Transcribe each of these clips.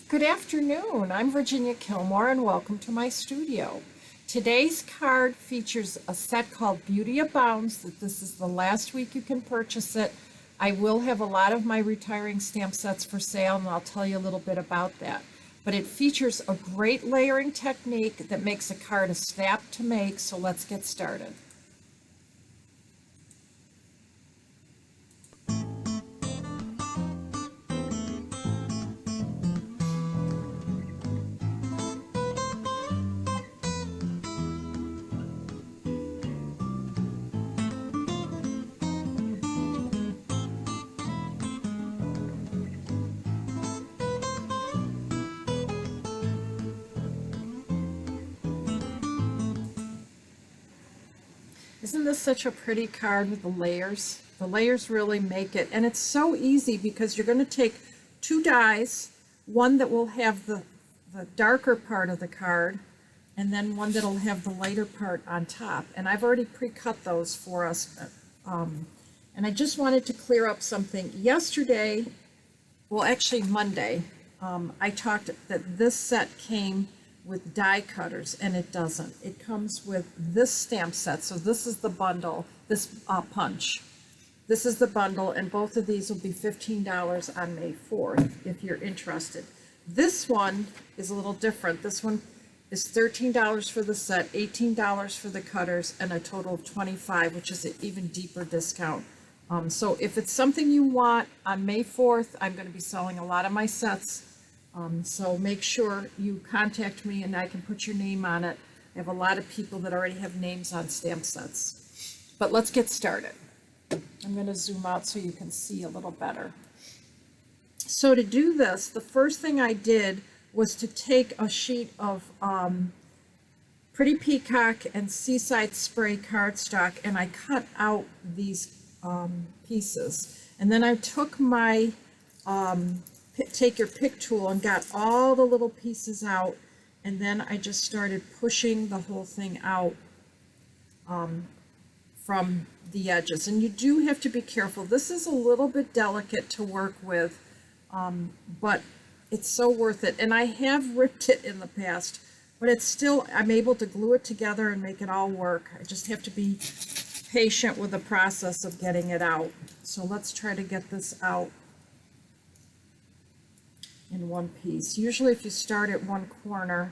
Good afternoon. I'm Virginia Killmore and welcome to my studio. Today's card features a set called Beauty Abounds. This is the last week you can purchase it. I will have a lot of my retiring stamp sets for sale and I'll tell you a little bit about that. But it features a great layering technique that makes a card a snap to make, so let's get started. Isn't this such a pretty card with the layers? The layers really make it, and it's so easy because you're going to take two dies, one that will have the darker part of the card, and then one that'll have the lighter part on top. And I've already pre-cut those for us. And I just wanted to clear up something. Yesterday, well actually Monday, I talked that this set came with die cutters, and it doesn't. It comes with this stamp set. So this is the bundle, this punch. This is the bundle, and both of these will be $15 on May 4th if you're interested. This one is a little different. This one is $13 for the set, $18 for the cutters, and a total of $25, which is an even deeper discount. So if it's something you want on May 4th, I'm going to be selling a lot of my sets. So make sure you contact me and I can put your name on it. I have a lot of people that already have names on stamp sets. But let's get started. I'm going to zoom out so you can see a little better. So to do this, the first thing I did was to take a sheet of Pretty Peacock and Seaside spray cardstock, and I cut out these pieces. And then I took my take your pick tool and got all the little pieces out, and then I just started pushing the whole thing out from the edges. And you do have to be careful. This is a little bit delicate to work with, but it's so worth it. And I have ripped it in the past, but it's still, I'm able to glue it together and make it all work. I just have to be patient with the process of getting it out. So let's try to get this out in one piece. Usually if you start at one corner,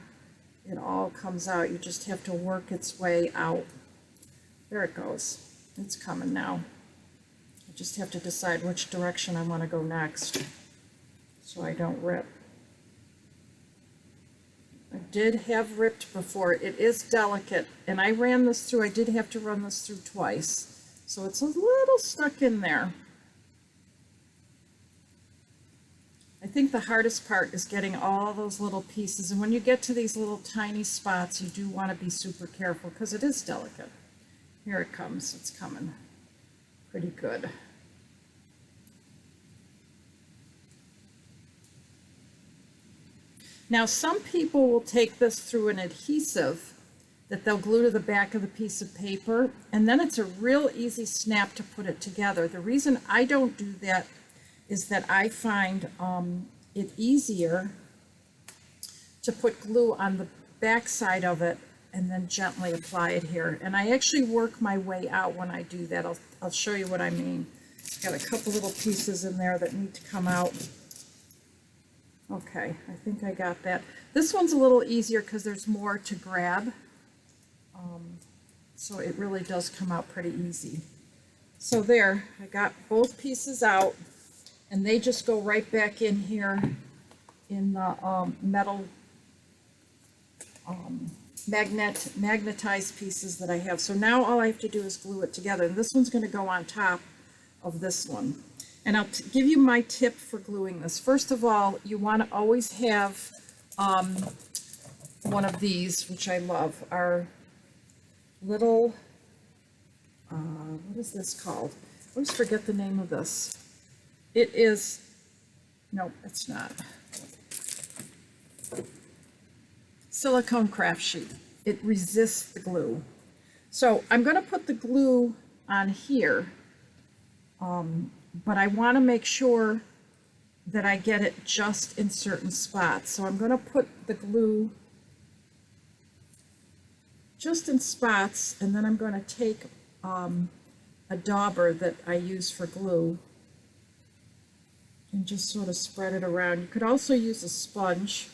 it all comes out. You just have to work its way out. There it goes. It's coming now. I just have to decide which direction I want to go next so I don't rip. I did have ripped before. It is delicate, and I ran this through. I did have to run this through twice, so it's a little stuck in there. I think the hardest part is getting all those little pieces, and when you get to these little tiny spots, you do want to be super careful because it is delicate. Here it comes. It's coming pretty good. Now, some people will take this through an adhesive that they'll glue to the back of the piece of paper, and then it's a real easy snap to put it together. The reason I don't do that is that I find it easier to put glue on the back side of it and then gently apply it here. And I actually work my way out when I do that. I'll show you what I mean. Got a couple little pieces in there that need to come out. Okay, I think I got that. This one's a little easier because there's more to grab. So it really does come out pretty easy. So there, I got both pieces out, and they just go right back in here in the metal magnetized pieces that I have. So now all I have to do is glue it together, and this one's going to go on top of this one. And I'll give you my tip for gluing this. First of all, you want to always have one of these, which I love, our little, what is this called? I always forget the name of this. It is, no, it's not. Silicone craft sheet. It resists the glue. So I'm going to put the glue on here, but I want to make sure that I get it just in certain spots. So I'm going to put the glue just in spots, and then I'm going to take a dauber that I use for glue and just sort of spread it around. You could also use a sponge,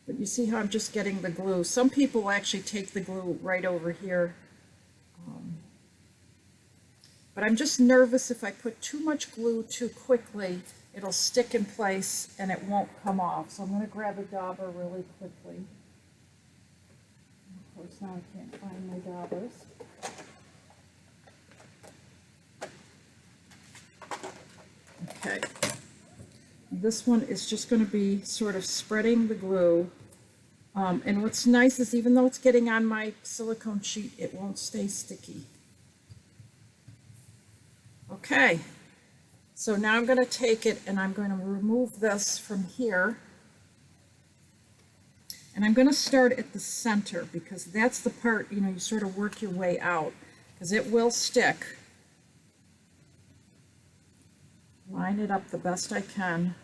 but you see how I'm just getting the glue. Some people actually take the glue right over here, but I'm just nervous if I put too much glue too quickly, it'll stick in place and it won't come off. So I'm going to grab a dauber really quickly. Of course, now I can't find my daubers. Okay. This one is just going to be sort of spreading the glue. And what's nice is even though it's getting on my silicone sheet, it won't stay sticky. Okay. So now I'm going to take it and I'm going to remove this from here. And I'm going to start at the center because that's the part, you know, you sort of work your way out because it will stick. Line it up the best I can.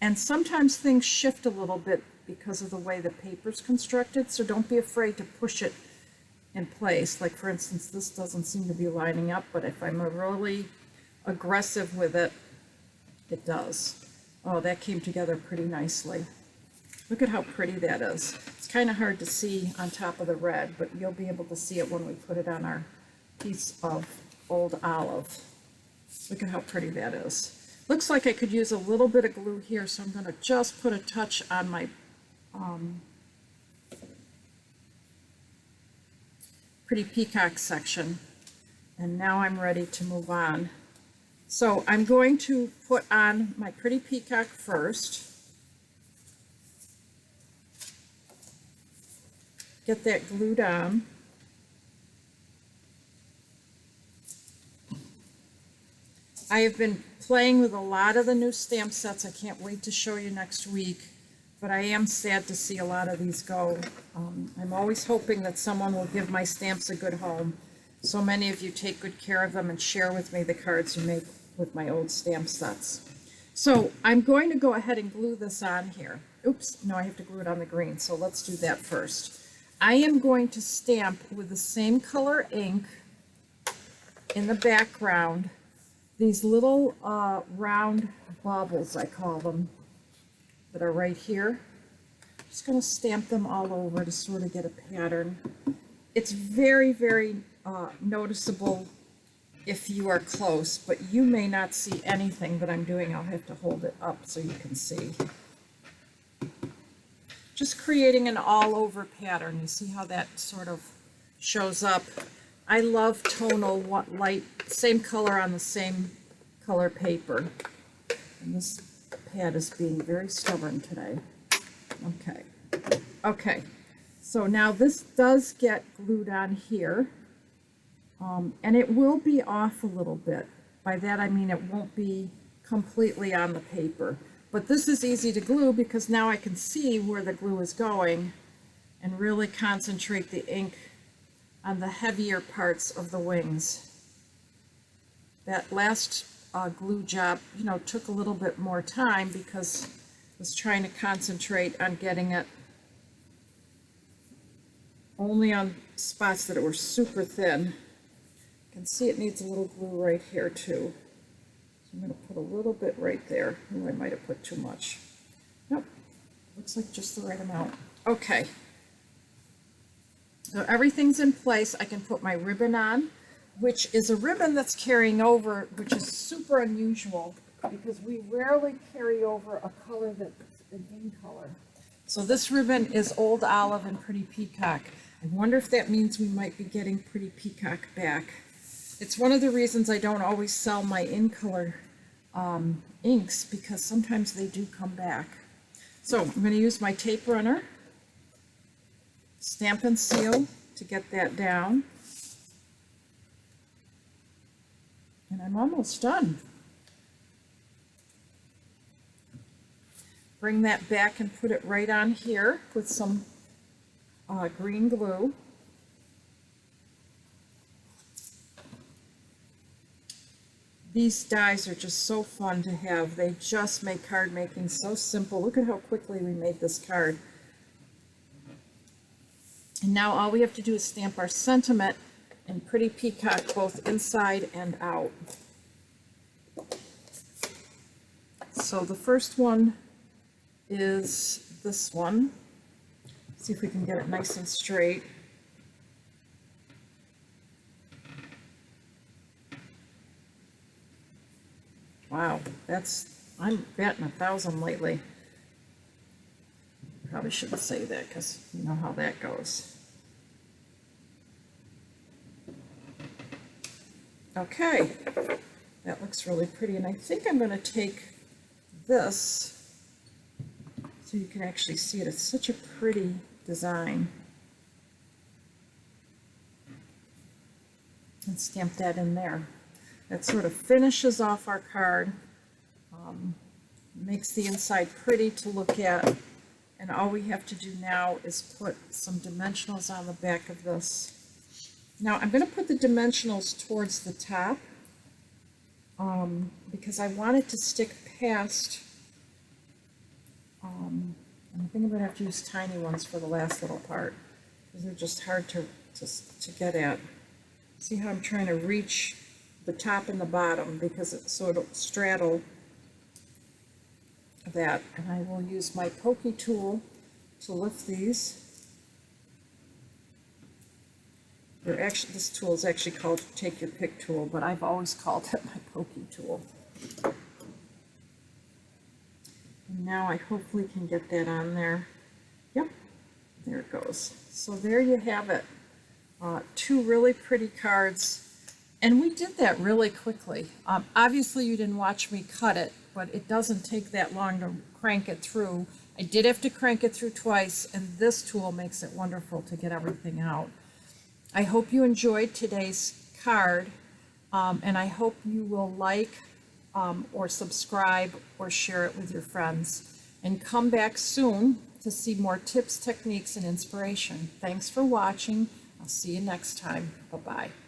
And sometimes things shift a little bit because of the way the paper's constructed, so don't be afraid to push it in place. Like for instance, this doesn't seem to be lining up, but if I'm really aggressive with it, it does. Oh, that came together pretty nicely. Look at how pretty that is. It's kind of hard to see on top of the red, but you'll be able to see it when we put it on our piece of old olive. Look at how pretty that is. Looks like I could use a little bit of glue here, so I'm going to just put a touch on my Pretty Peacock section. And now I'm ready to move on. So I'm going to put on my Pretty Peacock first. Get that glued on. I have been playing with a lot of the new stamp sets. I can't wait to show you next week, but I am sad to see a lot of these go. I'm always hoping that someone will give my stamps a good home. So many of you take good care of them and share with me the cards you make with my old stamp sets. So I'm going to go ahead and glue this on here. Oops, no, I have to glue it on the green, so let's do that first. I am going to stamp with the same color ink in the background these little round baubles, I call them, that are right here. Just going to stamp them all over to sort of get a pattern. It's very, very noticeable if you are close, but you may not see anything that I'm doing. I'll have to hold it up so you can see. Just creating an all-over pattern. You see how that sort of shows up. I love tonal, light, same color on the same color paper. And this pad is being very stubborn today. Okay. Okay. So now this does get glued on here. And it will be off a little bit. By that I mean it won't be completely on the paper. But this is easy to glue because now I can see where the glue is going and really concentrate the ink on the heavier parts of the wings. That last glue job, you know, took a little bit more time because I was trying to concentrate on getting it only on spots that were super thin. You can see it needs a little glue right here too. I'm going to put a little bit right there. Oh, I might have put too much. Nope, looks like just the right amount. Okay, so everything's in place. I can put my ribbon on, which is a ribbon that's carrying over, which is super unusual because we rarely carry over a color that's an in color. So this ribbon is Old Olive and Pretty Peacock. I wonder if that means we might be getting Pretty Peacock back. It's one of the reasons I don't always sell my in-color inks because sometimes they do come back. So I'm going to use my tape runner, stamp and seal to get that down. And I'm almost done. Bring that back and put it right on here with some green glue. These dies are just so fun to have. They just make card making so simple. Look at how quickly we made this card. And now all we have to do is stamp our sentiment in Pretty Peacock, both inside and out. So the first one is this one. See if we can get it nice and straight. Wow, I'm batting 1,000 lately. Probably shouldn't say that because you know how that goes. Okay, that looks really pretty, and I think I'm going to take this so you can actually see it. It's such a pretty design. And stamp that in there. That sort of finishes off our card, makes the inside pretty to look at, and all we have to do now is put some dimensionals on the back of this. Now I'm going to put the dimensionals towards the top because I want it to stick past, and I think I'm going to have to use tiny ones for the last little part because they're just hard to get at. See how I'm trying to reach the top and the bottom because it sort of straddle that, and I will use my pokey tool to lift these. This tool is actually called Take Your Pick tool, but I've always called it my pokey tool. And now I hopefully can get that on there. Yep, there it goes. So there you have it. Two really pretty cards. And we did that really quickly. Obviously you didn't watch me cut it, but it doesn't take that long to crank it through. I did have to crank it through twice, and this tool makes it wonderful to get everything out. I hope you enjoyed today's card, and I hope you will like or subscribe or share it with your friends. And come back soon to see more tips, techniques, and inspiration. Thanks for watching. I'll see you next time. Bye-bye.